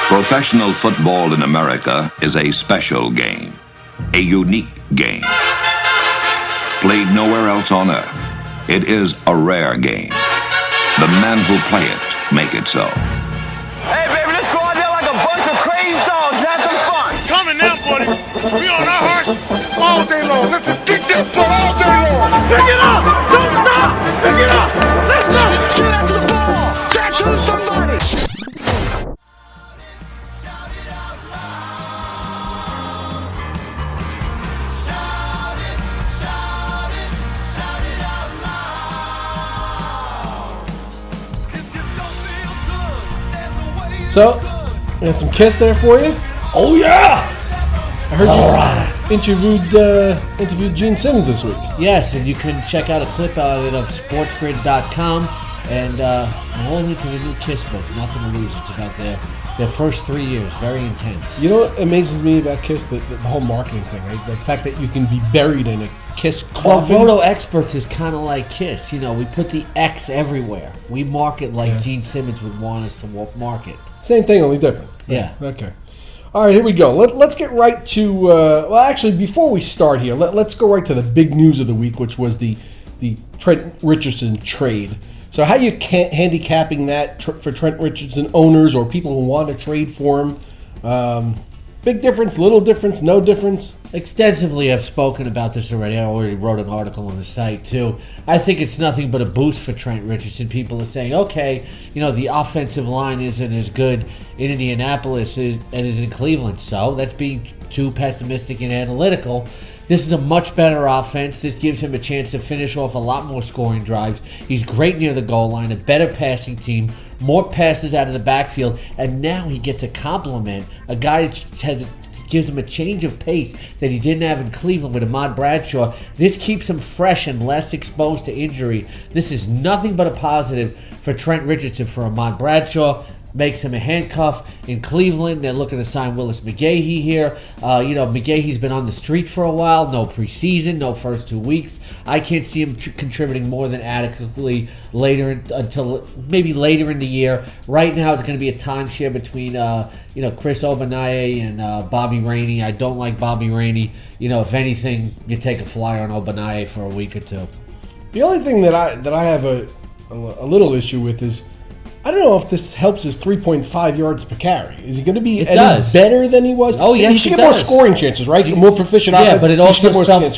Professional football in America is a special game, a unique game. Played nowhere else on earth, it is a rare game. The men who play it make it so. Hey, baby, let's go out there like a bunch of crazy dogs. Have some fun. Coming now, buddy. We on our horse all day long. Let's just kick that butt all day long. Pick it up. Don't stop. Pick it up. Let's go. Get after the ball. Back to somebody. So, we got some Kiss there for you. Oh yeah! I heard you interviewed Gene Simmons this week. Yes, and you can check out a clip out of it of sportsgrid.com and all into the new Kiss book, Nothing to Lose. It's about their first 3 years, very intense. You know what amazes me about Kiss? The whole marketing thing, right? The fact that you can be buried in a Kiss coffin. Well, Roto Experts is kind of like Kiss. You know, we put the X everywhere. We market like Gene Simmons would want us to market. Same thing, only different. Right? Yeah. Okay. All right, here we go. Let's get right to... well, actually, before we start here, let's go right to the big news of the week, which was the Trent Richardson trade. So how you handicapping that for Trent Richardson owners or people who want to trade for him? Big difference, little difference, no difference? Extensively, I've spoken about this already. I already wrote an article on the site, too. I think it's nothing but a boost for Trent Richardson. People are saying, okay, you know, the offensive line isn't as good in Indianapolis as it is in Cleveland. So that's being too pessimistic and analytical. This is a much better offense. This gives him a chance to finish off a lot more scoring drives. He's great near the goal line, a better passing team, more passes out of the backfield, and now he gets a compliment, a guy that gives him a change of pace that he didn't have in Cleveland with Ahmad Bradshaw. This keeps him fresh and less exposed to injury. This is nothing but a positive for Trent Richardson. For Ahmad Bradshaw, makes him a handcuff in Cleveland. They're looking to sign Willis McGahee here. McGahee's been on the street for a while. No preseason, no first 2 weeks. I can't see him contributing more than adequately until maybe later in the year. Right now, it's going to be a timeshare between Chris Ogbonnaya and Bobby Rainey. I don't like Bobby Rainey. If anything, you take a flyer on Ogbonnaya for a week or two. The only thing that I have a little issue with is, I don't know if this helps his 3.5 yards per carry. Is he going to be better than he was? Oh, yes, he should get more scoring chances, right? More proficient offense. Yeah, but it also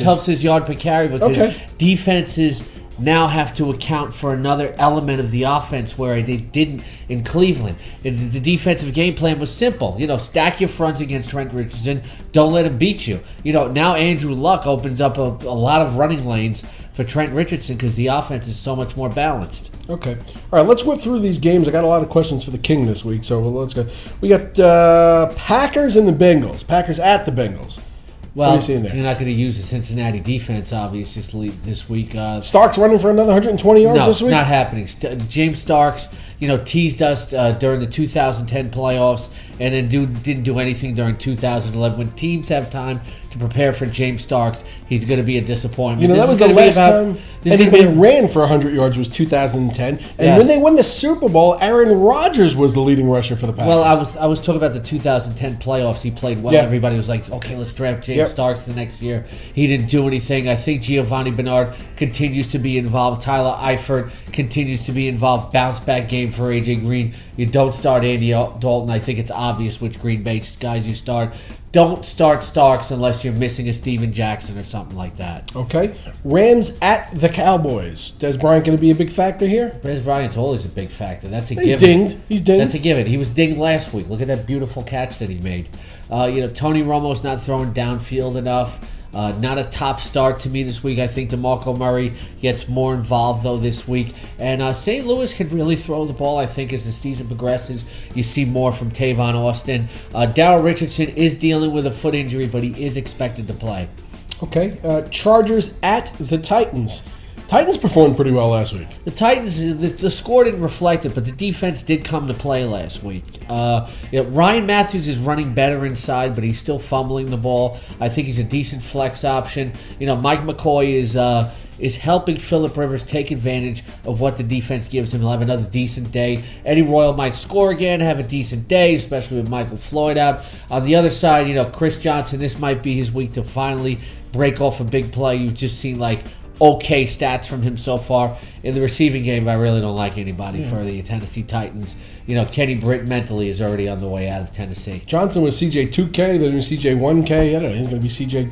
helps his yard per carry because defenses now have to account for another element of the offense where they didn't in Cleveland. The defensive game plan was simple. Stack your fronts against Trent Richardson. Don't let him beat you. Now Andrew Luck opens up a lot of running lanes for Trent Richardson because the offense is so much more balanced. Okay. All right, let's whip through these games. I got a lot of questions for the King this week, so let's go. We got Packers and the Bengals. Packers at the Bengals. Well, what are you seeing there? You're not going to use the Cincinnati defense, obviously, this week. Starks running for another 120 yards this week? No, it's not happening. James Starks, teased us during the 2010 playoffs and then didn't do anything during 2011. When teams have time to prepare for James Starks, he's going to be a disappointment. That was the last time anybody ran for 100 yards was 2010. And when they won the Super Bowl, Aaron Rodgers was the leading rusher for the Packers. Well, I was talking about the 2010 playoffs. He played well. Yeah. Everybody was like, okay, let's draft James Starks the next year. He didn't do anything. I think Giovanni Bernard continues to be involved. Tyler Eifert continues to be involved. Bounce back game for A.J. Green. You don't start Andy Dalton. I think it's obvious which Green Bay guys you start. Don't start Starks unless you're missing a Steven Jackson or something like that. Okay. Rams at the Cowboys. Des Bryant going to be a big factor here? Des Bryant's always a big factor. That's a given. He's dinged. That's a given. He was dinged last week. Look at that beautiful catch that he made. Tony Romo's not throwing downfield enough. Not a top start to me this week. I think DeMarco Murray gets more involved, though, this week. And St. Louis can really throw the ball, I think, as the season progresses. You see more from Tavon Austin. Darrell Richardson is dealing with a foot injury, but he is expected to play. Okay. Chargers at the Titans. Titans performed pretty well last week. The Titans, the score didn't reflect it, but the defense did come to play last week. Ryan Matthews is running better inside, but he's still fumbling the ball. I think he's a decent flex option. Mike McCoy is helping Phillip Rivers take advantage of what the defense gives him. He'll have another decent day. Eddie Royal might score again, have a decent day, especially with Michael Floyd out. On the other side, Chris Johnson, this might be his week to finally break off a big play. You've just seen okay stats from him so far. In the receiving game, I really don't like anybody for the Tennessee Titans. Kenny Britt mentally is already on the way out of Tennessee. Johnson was CJ 2K, then was CJ 1K. I don't know. He's going to be CJ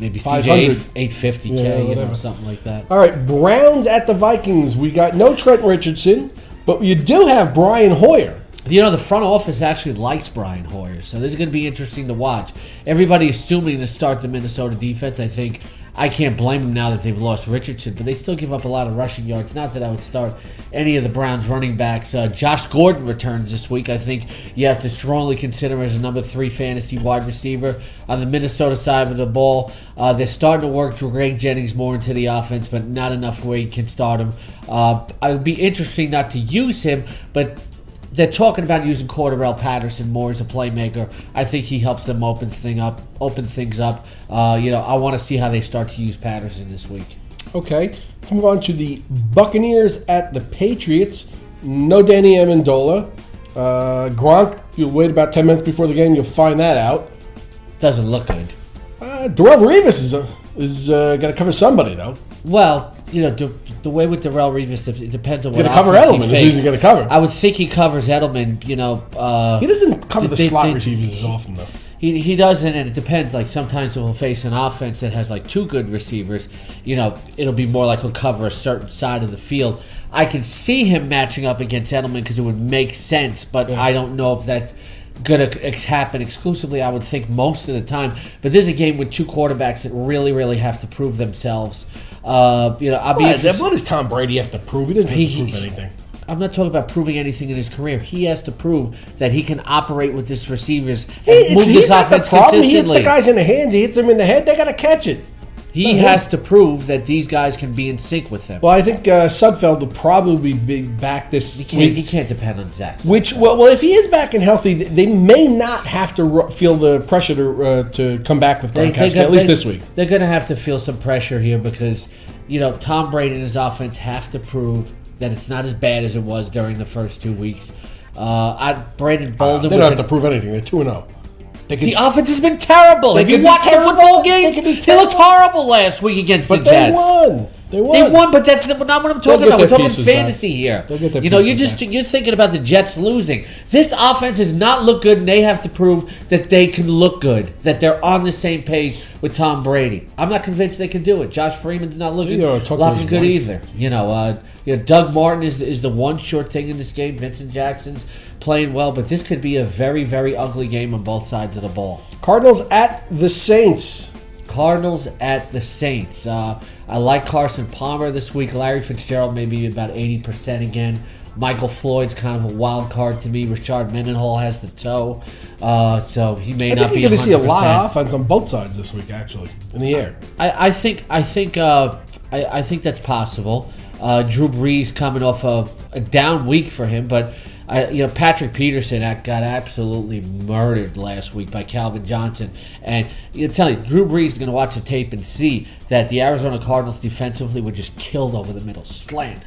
maybe 500. CJ 850K, something like that. All right, Browns at the Vikings. We got no Trent Richardson, but you do have Brian Hoyer. The front office actually likes Brian Hoyer, so this is going to be interesting to watch. Everybody assuming to start the Minnesota defense. I think I can't blame them now that they've lost Richardson, but they still give up a lot of rushing yards. Not that I would start any of the Browns running backs. Josh Gordon returns this week. I think you have to strongly consider him as a number 3 fantasy wide receiver. On the Minnesota side of the ball, they're starting to work Greg Jennings more into the offense, but not enough where you can start him. It would be interesting not to use him, but they're talking about using Cordarrelle Patterson more as a playmaker. I think he helps them open things up. I want to see how they start to use Patterson this week. Okay, let's move on to the Buccaneers at the Patriots. No Danny Amendola. Gronk, you'll wait about 10 minutes before the game. You'll find that out. Doesn't look good. Darrelle Revis is going to cover somebody, though. Well, the way with Darrelle Revis, it depends on what offense cover Edelman. Is he going to cover? I would think he covers Edelman. He doesn't cover the slot receivers as often, though. He doesn't, and it depends. Sometimes he'll face an offense that has 2 good receivers. It'll be more like he'll cover a certain side of the field. I can see him matching up against Edelman because it would make sense, but I don't know if that's going to happen exclusively. I would think most of the time. But this is a game with 2 quarterbacks that really, really have to prove themselves. I'll be interested. What does Tom Brady have to prove? He doesn't have to prove anything. I'm not talking about proving anything in his career. He has to prove that he can operate with his receivers and move this offense consistently. He hits the guys in the hands. He hits them in the head. They got to catch it. He has to prove that these guys can be in sync with him. Well, I think Sudfeld will probably be back this week. He can't depend on Zach. Well, if he is back and healthy, they may not have to feel the pressure to come back with Gronkowski, at least this week. They're going to have to feel some pressure here because, Tom Brady and his offense have to prove that it's not as bad as it was during the first 2 weeks. Brandon Bolden... they don't have to prove anything. They're 2-0. The offense has been terrible. Have you watched their football games? They looked horrible last week against the Jets. They won, but that's not what I'm talking about. We're talking fantasy here. You're thinking about the Jets losing. This offense has not looked good, and they have to prove that they can look good, that they're on the same page with Tom Brady. I'm not convinced they can do it. Josh Freeman's not looking good either. Doug Martin is the one short thing in this game. Vincent Jackson's playing well, but this could be a very, very ugly game on both sides of the ball. Cardinals at the Saints. I like Carson Palmer this week. Larry Fitzgerald maybe about 80% again. Michael Floyd's kind of a wild card to me. Rashard Mendenhall has the toe, so he may not be 100%. You're going to see a lot of offense on both sides this week, actually, in the air. I think that's possible. Drew Brees coming off a down week for him, but Patrick Peterson got absolutely murdered last week by Calvin Johnson. And Drew Brees is going to watch the tape and see that the Arizona Cardinals defensively were just killed over the middle. Slant.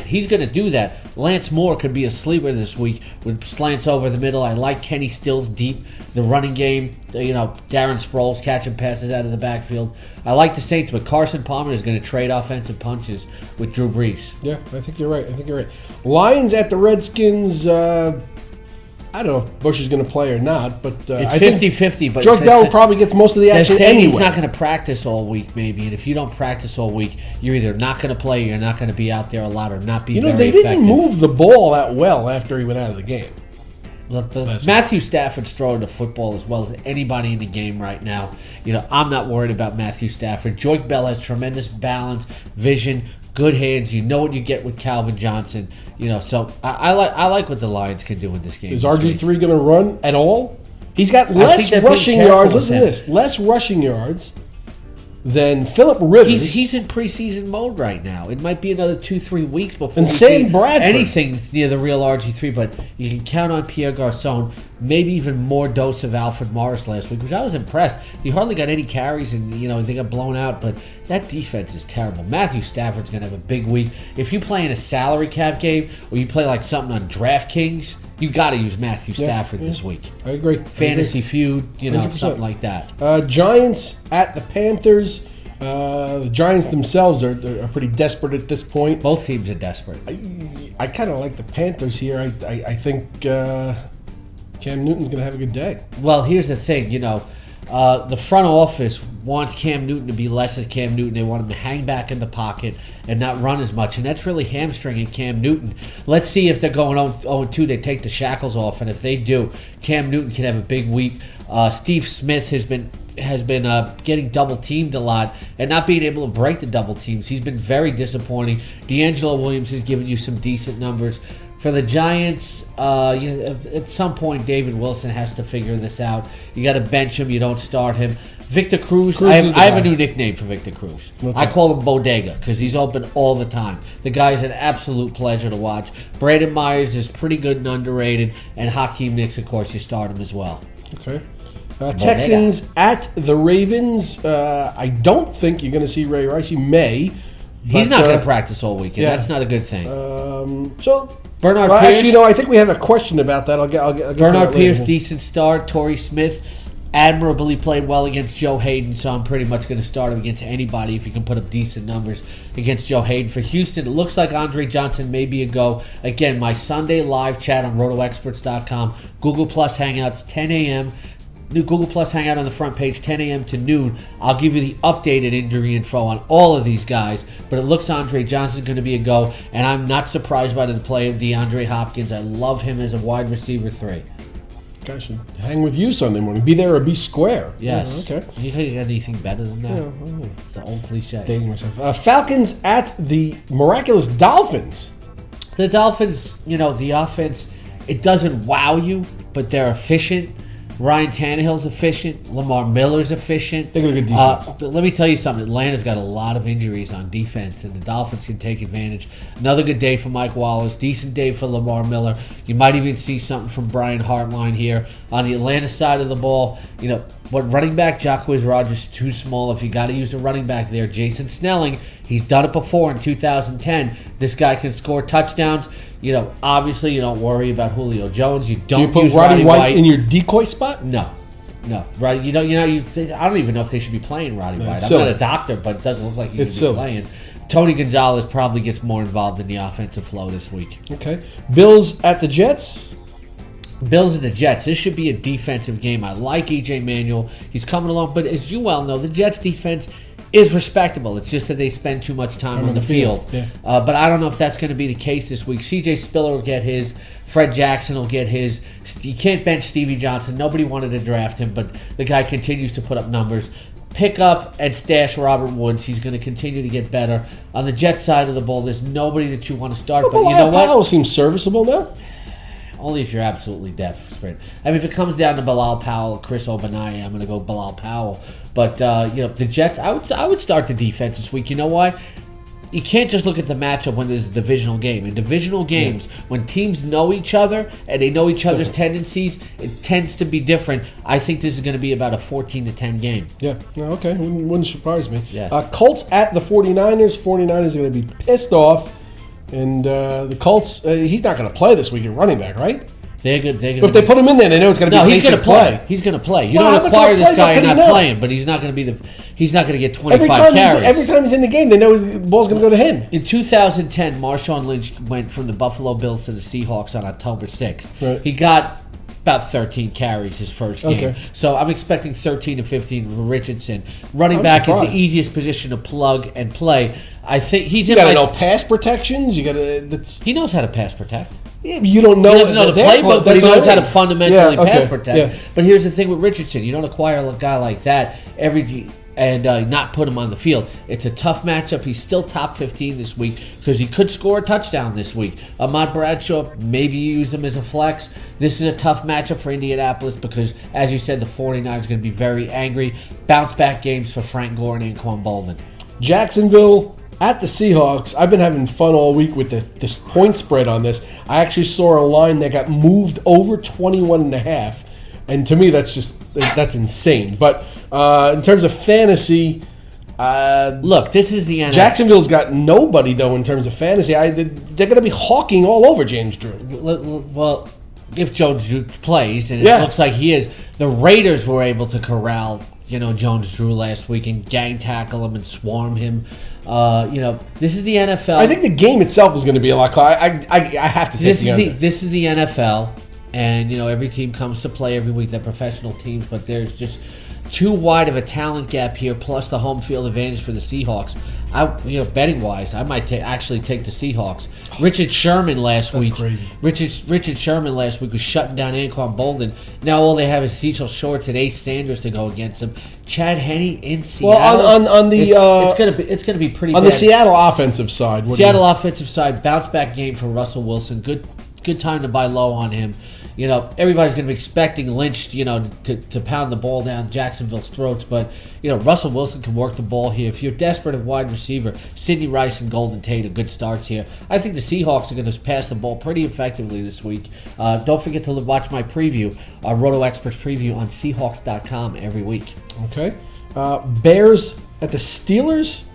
He's going to do that. Lance Moore could be a sleeper this week with slants over the middle. I like Kenny Stills deep. The running game, Darren Sproles catching passes out of the backfield. I like the Saints, but Carson Palmer is going to trade offensive punches with Drew Brees. Yeah, I think you're right. Lions at the Redskins. I don't know if Bush is going to play or not, but it's 50-50. But Joe Bell probably gets most of the action anyway. He's not going to practice all week, maybe, and if you don't practice all week, you're either not going to play, or you're not going to be out there a lot, or not be very effective. They didn't move the ball that well after he went out of the game. Matthew Stafford's throwing the football as well as anybody in the game right now. I'm not worried about Matthew Stafford. Joyke Bell has tremendous balance, vision, good hands. You know what you get with Calvin Johnson. So I like what the Lions can do in this game. Is RG3 going to run at all? He's got less rushing yards. Listen to this. Less rushing yards then Phillip Rivers. He's in preseason mode right now. It might be another 2-3 weeks before And we Sam see Bradford. anything near the real RG3. But you can count on Pierre Garçon. Maybe even more dose of Alfred Morris last week, which I was impressed. He hardly got any carries, and they got blown out. But that defense is terrible. Matthew Stafford's going to have a big week. If you play in a salary cap game or you play like something on DraftKings, you got to use Matthew Stafford this week. I agree. Fantasy feud, 100%. something like that. Giants at the Panthers. The Giants themselves are pretty desperate at this point. Both teams are desperate. I kind of like the Panthers here. I think Cam Newton's going to have a good day. Well, here's the thing, the front office wants Cam Newton to be less as Cam Newton. They want him to hang back in the pocket and not run as much, and that's really hamstringing Cam Newton. Let's see if they're going 0-2, they take the shackles off, and if they do, Cam Newton can have a big week. Steve Smith has been getting double teamed a lot and not being able to break the double teams. He's been very disappointing. D'Angelo Williams has given you some decent numbers. For the Giants, at some point, David Wilson has to figure this out. You got to bench him. You don't start him. Victor Cruz, I have a new nickname for Victor Cruz. I call him Bodega because he's open all the time. The guy's an absolute pleasure to watch. Brandon Myers is pretty good and underrated. And Hakeem Nicks, of course, you start him as well. Okay. Texans at the Ravens. I don't think you're going to see Ray Rice. You may. He's not going to practice all weekend. Yeah. That's not a good thing. Bernard Pierce. Actually, I think we have a question about that. I'll get Bernard Pierce, decent start. Torrey Smith admirably played well against Joe Hayden, so I'm pretty much going to start him against anybody if you can put up decent numbers against Joe Hayden. For Houston, it looks like Andre Johnson may be a go. Again, my Sunday live chat on rotoexperts.com, Google Plus Hangouts, 10 a.m., New Google Plus Hangout on the front page, 10 a.m. to noon. I'll give you the updated injury info on all of these guys, but it looks Andre Johnson's going to be a go, and I'm not surprised by the play of DeAndre Hopkins. I love him as a wide receiver 3. I should hang with you Sunday morning. Be there or be square. Yes. Okay. You think you got anything better than that? Yeah. It's the old cliche. Dating myself. Falcons at the miraculous Dolphins. The Dolphins, the offense, it doesn't wow you, but they're efficient. Ryan Tannehill's efficient. Lamar Miller's efficient. They got a good defense. Let me tell you something. Atlanta's got a lot of injuries on defense, and the Dolphins can take advantage. Another good day for Mike Wallace. Decent day for Lamar Miller. You might even see something from Brian Hartline here. On the Atlanta side of the ball, what running back Jacquizz Rodgers is too small. If you got to use a running back there, Jason Snelling, he's done it before in 2010. This guy can score touchdowns. Obviously you don't worry about Julio Jones. You don't Do you use put Roddy White in your decoy spot? No. Right? I don't even know if they should be playing Roddy White. I'm silly. not a doctor, but it doesn't look like he should be silly. playing. Tony Gonzalez probably gets more involved in the offensive flow this week. Okay. Bills at the Jets. Bills and the Jets. This should be a defensive game. I like EJ Manuel. He's coming along, but as you well know, the Jets defense is respectable. It's just that they spend too much time on the field. Yeah. But I don't know if that's going to be the case this week. CJ Spiller will get his. Fred Jackson will get his. You can't bench Stevie Johnson. Nobody wanted to draft him, but the guy continues to put up numbers. Pick up and stash Robert Woods. He's going to continue to get better. On the Jets side of the ball, there's nobody that you want to start. But you know what? Powell seems serviceable now. Only if you're absolutely desperate. I mean, if it comes down to Bilal Powell or Chris Obanaya, I'm going to go Bilal Powell. But, the Jets, I would start the defense this week. You know why? You can't just look at the matchup when there's a divisional game. In divisional games, when teams know each other and they know each other's tendencies, it tends to be different. I think this is going to be about a 14-10 game. Yeah. Okay. Wouldn't surprise me. Yes. Colts at the 49ers. 49ers are going to be pissed off. And the Colts, he's not going to play this week at running back, right? They're good. If they put him in there, they know it's going to be he's going to play. He's going to play. You don't acquire this guy and not play him, but he's not going to be he's not going to get 25 carries. Every time he's in the game, they know the ball's going to go to him. In 2010, Marshawn Lynch went from the Buffalo Bills to the Seahawks on October 6th. Right. He got about 13 carries his first game. Okay. So I'm expecting 13 to 15 for Richardson. Running back is the easiest position to plug and play. I think he's in. You got to know pass protections. You got to. He knows how to pass protect. Yeah, but you don't know. He doesn't know the playbook, but he knows how to fundamentally pass protect. Yeah. But here's the thing with Richardson: you don't acquire a guy like that and not put him on the field. It's a tough matchup. He's still top 15 this week because he could score a touchdown this week. Ahmad Bradshaw, maybe use him as a flex. This is a tough matchup for Indianapolis because, as you said, the 49ers are going to be very angry. Bounce back games for Frank Gore and Anquan Boldin. Jacksonville at the Seahawks. I've been having fun all week with this point spread on this. I actually saw a line that got moved over 21.5, and to me that's insane. But in terms of fantasy, look, this is the NFL. Jacksonville's got nobody though in terms of fantasy. They're going to be hawking all over James Drew. Well, if Jones Drew plays, and it looks like he is, the Raiders were able to corral Jones Drew last week and gang tackle him and swarm him. This is the NFL. I think the game itself is going to be a lot closer. I have to take the under. This is the NFL, and every team comes to play every week. They're professional teams, but there's just too wide of a talent gap here. Plus the home field advantage for the Seahawks. Betting wise, I might actually take the Seahawks. Richard Sherman last week. Crazy. Richard Sherman last week was shutting down Anquan Boldin. Now all they have is Cecil Shorts and Ace Sanders to go against him. Chad Henne in Seattle. Well, on the it's gonna be pretty on bad. the Seattle offensive side. Offensive side, bounce back game for Russell Wilson. Good time to buy low on him. Everybody's going to be expecting Lynch, to pound the ball down Jacksonville's throats. But, Russell Wilson can work the ball here. If you're desperate at wide receiver, Sidney Rice and Golden Tate are good starts here. I think the Seahawks are going to pass the ball pretty effectively this week. Don't forget to watch my preview, our Roto Experts preview on Seahawks.com every week. Okay. Bears at the Steelers?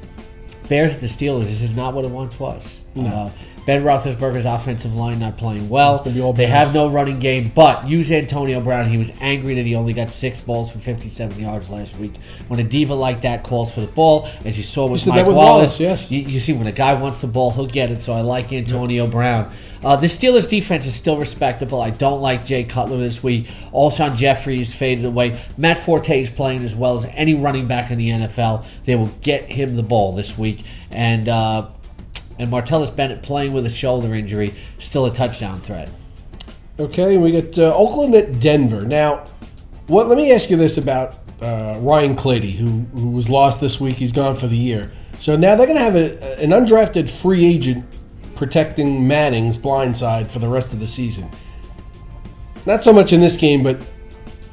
Bears at the Steelers. This is not what it once was. No. Ben Roethlisberger's offensive line not playing well. They Bears. Have no running game, but use Antonio Brown. He was angry that he only got 6 balls for 57 yards last week. When a diva like that calls for the ball, as you saw with Mike Wallace, yes. you see when a guy wants the ball, he'll get it. So I like Antonio Brown. The Steelers' defense is still respectable. I don't like Jay Cutler this week. Alshon Jeffrey is faded away. Matt Forte is playing as well as any running back in the NFL. They will get him the ball this week. And Martellus Bennett playing with a shoulder injury, still a touchdown threat. Okay, we get Oakland at Denver. Now, let me ask you this about Ryan Clady, who was lost this week. He's gone for the year. So now they're going to have an undrafted free agent protecting Manning's blind side for the rest of the season. Not so much in this game, but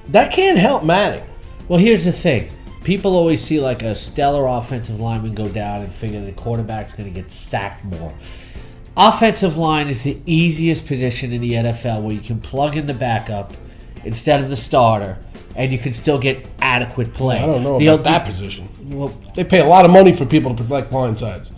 that can't help Manning. Well, here's the thing. People always see like a stellar offensive lineman go down and figure the quarterback's going to get sacked more. Offensive line is the easiest position in the NFL where you can plug in the backup instead of the starter, and you can still get adequate play. I don't know about that position. Well, they pay a lot of money for people to protect blind sides.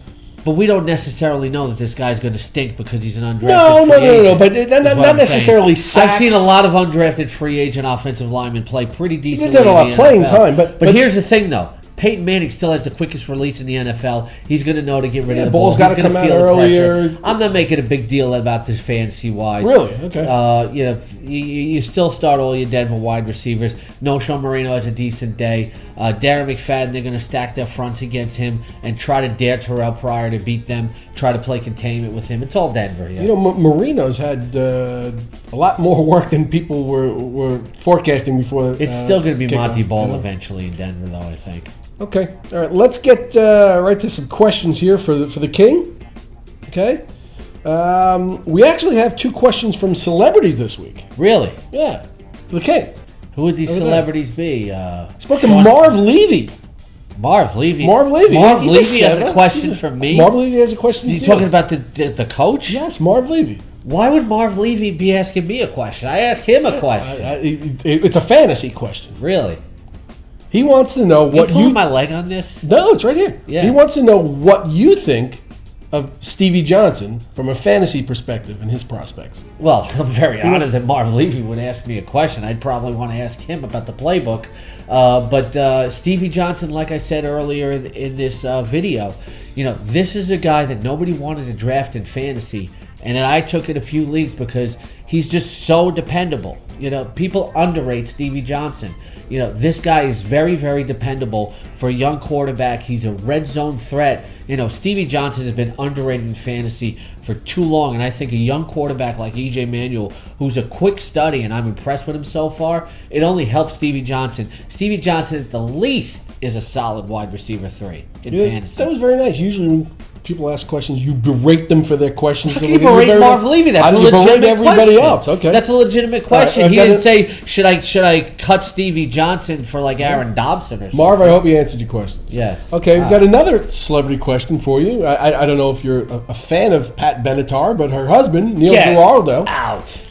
But we don't necessarily know that this guy's going to stink because he's an undrafted free agent. No. But not necessarily sacks. I've seen a lot of undrafted free agent offensive linemen play pretty decently. He's had a lot of playing time. But here's the thing, though. Peyton Manning still has the quickest release in the NFL. He's going to know to get rid of the ball. Ball's got to come out earlier. I'm not making a big deal about this fantasy-wise. Really? Okay. You still start all your Denver wide receivers. No Sean Marino has a decent day. Darren McFadden, they're going to stack their fronts against him and try to dare Terrell Pryor to beat them, try to play containment with him. It's all Denver. Yeah. Marino's had a lot more work than people were forecasting before. It's still going to be Monty Ball eventually in Denver, though, I think. Okay. All right. Let's get right to some questions here for the King. Okay. We actually have 2 questions from celebrities this week. Really? Yeah. For the King. Who would these celebrities be? Spoke to Marv Levy. Marv Levy. Marv Levy has a question for me. Marv Levy has a question. Is he talking about the coach? Yes, Marv Levy. Why would Marv Levy be asking me a question? I asked him a question. It's a fantasy question. Really? He wants to know what you pulling my leg on this? No, it's right here. Yeah. He wants to know what you think of Stevie Johnson from a fantasy perspective and his prospects. Well, I'm very honored that Marv Levy would ask me a question. I'd probably want to ask him about the playbook. But Stevie Johnson, like I said earlier in this video, this is a guy that nobody wanted to draft in fantasy. And then I took it a few leagues because he's just so dependable. People underrate Stevie Johnson. This guy is very, very dependable for a young quarterback. He's a red zone threat. Stevie Johnson has been underrated in fantasy for too long. And I think a young quarterback like E.J. Manuel, who's a quick study, and I'm impressed with him so far, it only helps Stevie Johnson. Stevie Johnson, at the least, is a solid wide receiver 3 in Yeah, fantasy. that was very nice. Usually when people ask questions, you berate them for their questions. You berate Marv Levy. That's a you berate legitimate everybody question. else. Okay, that's a legitimate question. I've He got didn't it. say should I cut Stevie Johnson for like Aaron Dobson or something. Marv, I hope you answered your question. Yes. Okay, we've got another celebrity question for you. I don't know if you're a fan of Pat Benatar, but her husband, Neil Get Giraldo. out.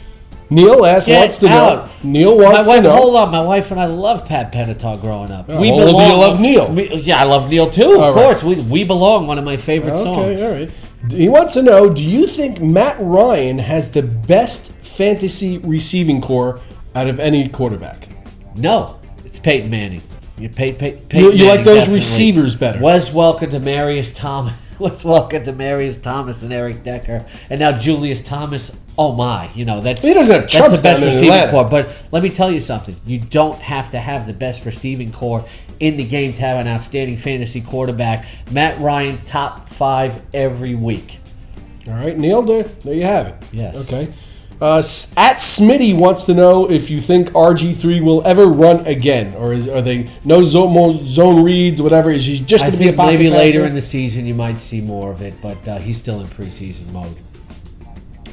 Neil Get wants to know. out. Neil wants to know. Hold on, my wife and I love Pat Benatar growing up. Oh, well, do you love Neil? Yeah, I love Neil too. All Of right. course, we belong. One of my favorite songs. Okay, all right. He wants to know, do you think Matt Ryan has the best fantasy receiving core out of any quarterback? No, it's Peyton Manning. Peyton You like Manning, those definitely. receivers better. Wes Welker, Demarius Thomas. Wes Welker, Demarius Thomas, and Eric Decker, and now Julius Thomas. Oh my, that's He doesn't have that's chumps the best down in receiving Atlanta. core. But let me tell you something: you don't have to have the best receiving core in the game to have an outstanding fantasy quarterback. Matt Ryan, top 5 every week. All right, Neil, there you have it. Yes. Okay. At Smitty wants to know if you think RG3 will ever run again, or are they no more zone reads, whatever? Is he just I going to be a think pocket maybe later passer? in the season you might see more of it, but he's still in preseason mode.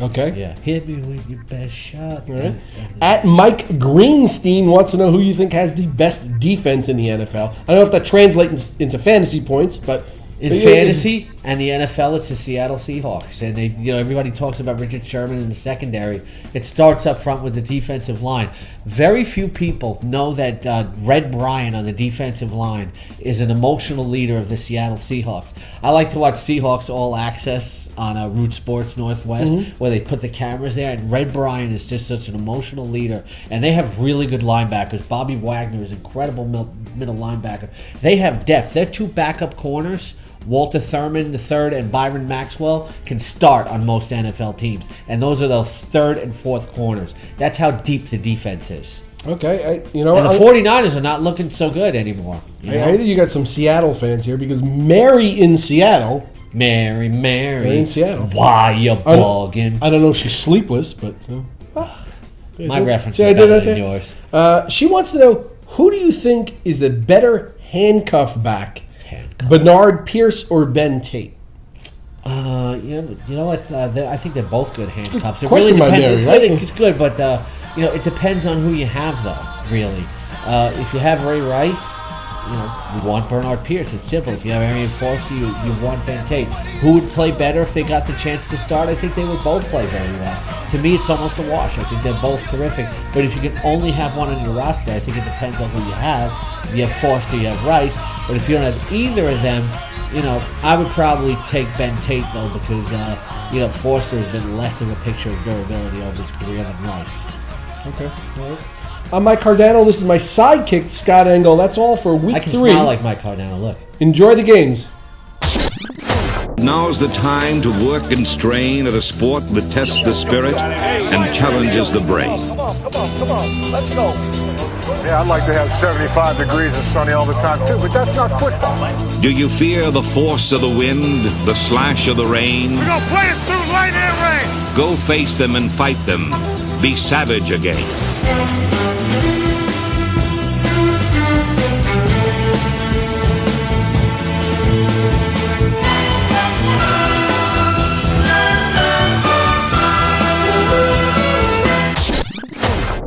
Okay. Yeah, hit me with your best shot. All right. At Mike Greenstein wants to know who you think has the best defense in the NFL. I don't know if that translates into fantasy points, but In fantasy and the NFL, it's the Seattle Seahawks, and everybody talks about Richard Sherman in the secondary. It starts up front with the defensive line. Very few people know that Red Bryant on the defensive line is an emotional leader of the Seattle Seahawks. I like to watch Seahawks All Access on Root Sports Northwest, where they put the cameras there, and Red Bryant is just such an emotional leader, and they have really good linebackers. Bobby Wagner is an incredible middle linebacker. They have depth. Their 2 backup corners, Walter Thurman III and Byron Maxwell, can start on most NFL teams, and those are the 3rd and 4th corners. That's how deep the defense is. Okay, And the 49ers are not looking so good anymore. I think you got some Seattle fans here because Mary in Seattle. Mary in Seattle. Why you bugging? I don't know if she's sleepless, but My reference See, is I did better that than there? yours. She wants to know, who do you think is the better handcuff back? Handcuff. Bernard Pierce or Ben Tate? You know what? I think they're both good handcuffs. It Question really by depends. Mary, right? It's good, but it depends on who you have, though. Really, if you have Ray Rice, you want Bernard Pierce. It's simple. If you have Arian Foster, you want Ben Tate. Who would play better if they got the chance to start? I think they would both play very well. To me, it's almost a wash. I think they're both terrific. But if you can only have one on your roster, I think it depends on who you have. If you have Foster, you have Rice. But if you don't have either of them, I would probably take Ben Tate, though, because, Forster has been less of a picture of durability over his career than Rice. Okay, all right. I'm Mike Cardano. This is my sidekick, Scott Engel. That's all for week I can 3. smile like Mike Cardano. Look. Enjoy the games. Now's the time to work and strain at a sport that tests the spirit and challenges the brain. Come on, let's go. Yeah, I'd like to have 75 degrees and sunny all the time too, but that's not football. Do you fear the force of the wind, the slash of the rain? We're gonna play us through light and rain. Go face them and fight them. Be savage again.